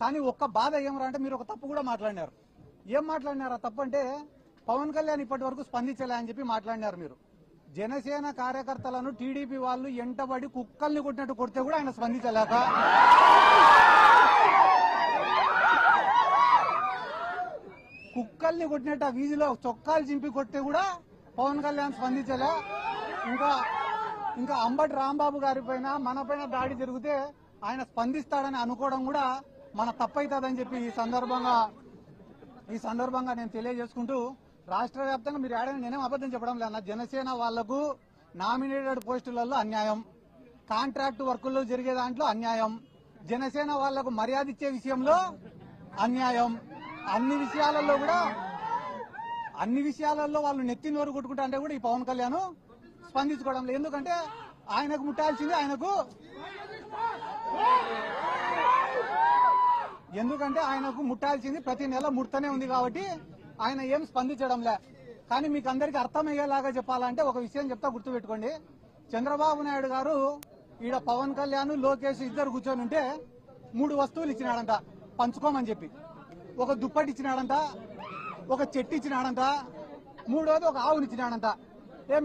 కానీ ఒక్క బాధ ఏమరా అంటే మీరు ఒక తప్పు కూడా మాట్లాడినారు. ఏం మాట్లాడినారు? ఆ తప్పు అంటే పవన్ కళ్యాణ్ ఇప్పటి వరకు స్పందించలే అని చెప్పి మాట్లాడినారు. మీరు జనసేన కార్యకర్తలను టీడీపీ వాళ్ళు ఎంటబడి కుక్కల్ని కొట్టినట్టు కొడితే కూడా ఆయన స్పందించలేక, కుక్కల్ని కొట్టినట్టు ఆ వీధిలో చొక్కాలు చింపి కొడితే కూడా పవన్ కళ్యాణ్ స్పందించలే. ఇంకా అంబటి రాంబాబు గారి పైన మన పైన దాడి జరిగితే ఆయన స్పందిస్తాడని అనుకోవడం కూడా మన తప్పైతుందని చెప్పి ఈ సందర్భంగా నేను తెలియజేసుకుంటూ, రాష్ట్ర వ్యాప్తంగా మీరు ఏడైనా నేనేం అబద్దం చెప్పడం లేదు. జనసేన వాళ్లకు నామినేటెడ్ పోస్టులలో అన్యాయం, కాంట్రాక్ట్ వర్కుల్లో జరిగే దాంట్లో అన్యాయం, జనసేన వాళ్లకు మర్యాద ఇచ్చే విషయంలో అన్యాయం, అన్ని విషయాలలో వాళ్ళు నెత్తి నోరు కొట్టుకుంటా అంటే కూడా ఈ పవన్ కళ్యాణ్ స్పందించుకోవడం లేదు. ఎందుకంటే ఆయనకు ముట్టాల్సింది ప్రతి నెల ముడతనే ఉంది కాబట్టి ఆయన ఏం స్పందించడంలే. కానీ మీకు అందరికీ అర్థమయ్యేలాగా చెప్పాలంటే ఒక విషయం చెప్తా, గుర్తుపెట్టుకోండి. చంద్రబాబు నాయుడు గారు ఈడ పవన్ కళ్యాణ్, లోకేష్ ఇద్దరు కూర్చొని ఉంటే 3 వస్తువులు ఇచ్చినాడంట పంచుకోమని చెప్పి. ఒక దుప్పటి ఇచ్చినాడంట, ఒక చెట్టు ఇచ్చినాడంట, 3వది ఒక ఆవుని ఇచ్చినాడంట.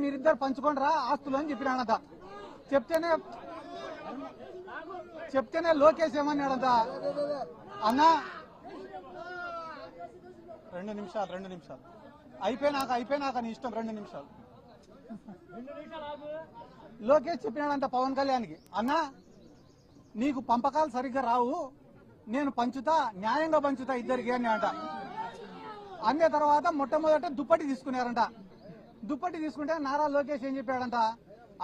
మీరిద్దరు పంచుకోండిరా ఆస్తులు అని చెప్పినాడంట. చెప్తేనే లోకేష్ ఏమన్నాడంట, అన్నా 2 నిమిషాలు అయిపోయినాక నీ ఇష్టం, 2 నిమిషాలు. లోకేష్ చెప్పినాడంట పవన్ కళ్యాణ్కి, అన్నా నీకు పంపకాలు సరిగ్గా రావు, నేను పంచుతా, న్యాయంగా పంచుతా ఇద్దరికి అని అంట. అనే తర్వాత మొట్టమొదట దుప్పటి తీసుకున్నారంట. దుప్పటి తీసుకుంటే నారా లోకేష్ ఏం చెప్పాడంట,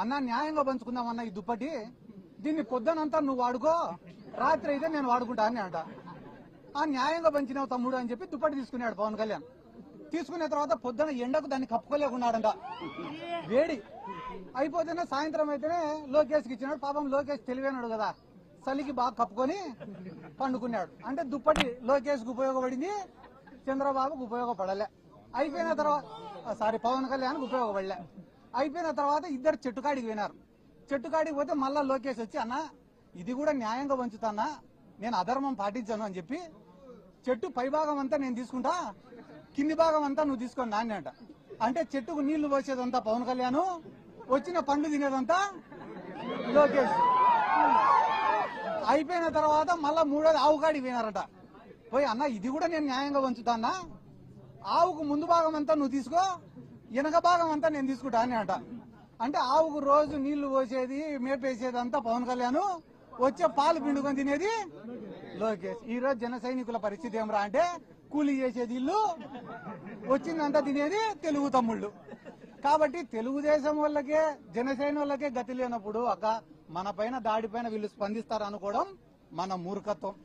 అన్నా న్యాయంగా పంచుకుందామన్నా ఈ దుప్పటి, దీన్ని పొద్దునంతా నువ్వు వాడుకో, రాత్రి అయితే నేను వాడుకుంటా అని అంట. ఆ న్యాయంగా పంచినావు తమ్ముడు అని చెప్పి దుప్పటి తీసుకున్నాడు పవన్ కళ్యాణ్. తీసుకున్న తర్వాత పొద్దున ఎండకు దాన్ని కప్పుకోలేకున్నాడంట, వేడి అయిపోతేనే సాయంత్రం అయితేనే లోకేష్కి ఇచ్చినాడు. పాపం లోకేష్ తెలివైనాడు కదా, చలికి బాగా కప్పుకొని పండుకున్నాడు. అంటే దుప్పటి లోకేష్కి ఉపయోగపడింది, చంద్రబాబుకు ఉపయోగపడలే. అయిపోయిన తర్వాత పవన్ కళ్యాణ్కి ఉపయోగపడలే. అయిపోయిన తర్వాత ఇద్దరు చెట్టుకాడికి పోయినారు. చెట్టుకాడికి పోతే మళ్ళా లోకేష్ వచ్చి, అన్న ఇది కూడా న్యాయంగా పంచుతానా, నేను అధర్మం పాటించాను అని చెప్పి, చెట్టు పై భాగం అంతా నేను తీసుకుంటా, కింది భాగం అంతా నువ్వు తీసుకోండి నాన్న అంట. అంటే చెట్టుకు నీళ్లు పోసేదంతా పవన్ కళ్యాణ్, వచ్చిన పండ్లు తినేదంతా లోకేష్. అయిపోయిన తర్వాత మళ్ళా 3వది ఆవు కాడికి పోయినారట. పోయి, అన్న ఇది కూడా నేను న్యాయంగా పంచుతానా, ఆవుకు ముందు భాగం అంతా నువ్వు తీసుకో, వెనక భాగం అంతా నేను తీసుకుంటా అని అంట. అంటే ఆవుకు రోజు నీళ్లు పోసేది, మేపేసేదంతా పవన్ కళ్యాణ్, వచ్చే పాలు పిండుకొని తినేది లోకేష్. ఈ రోజు జన సైనికుల పరిస్థితి ఏమరా అంటే, కూలీ చేసేది ఇల్లు, వచ్చిందంతా తినేది తెలుగు తమ్ముళ్ళు. కాబట్టి తెలుగుదేశం వాళ్ళకే, జనసేన వాళ్ళకే గతి లేనప్పుడు మన పైన దాడి పైన వీళ్ళు స్పందిస్తారు అనుకోవడం మన మూర్ఖత్వం.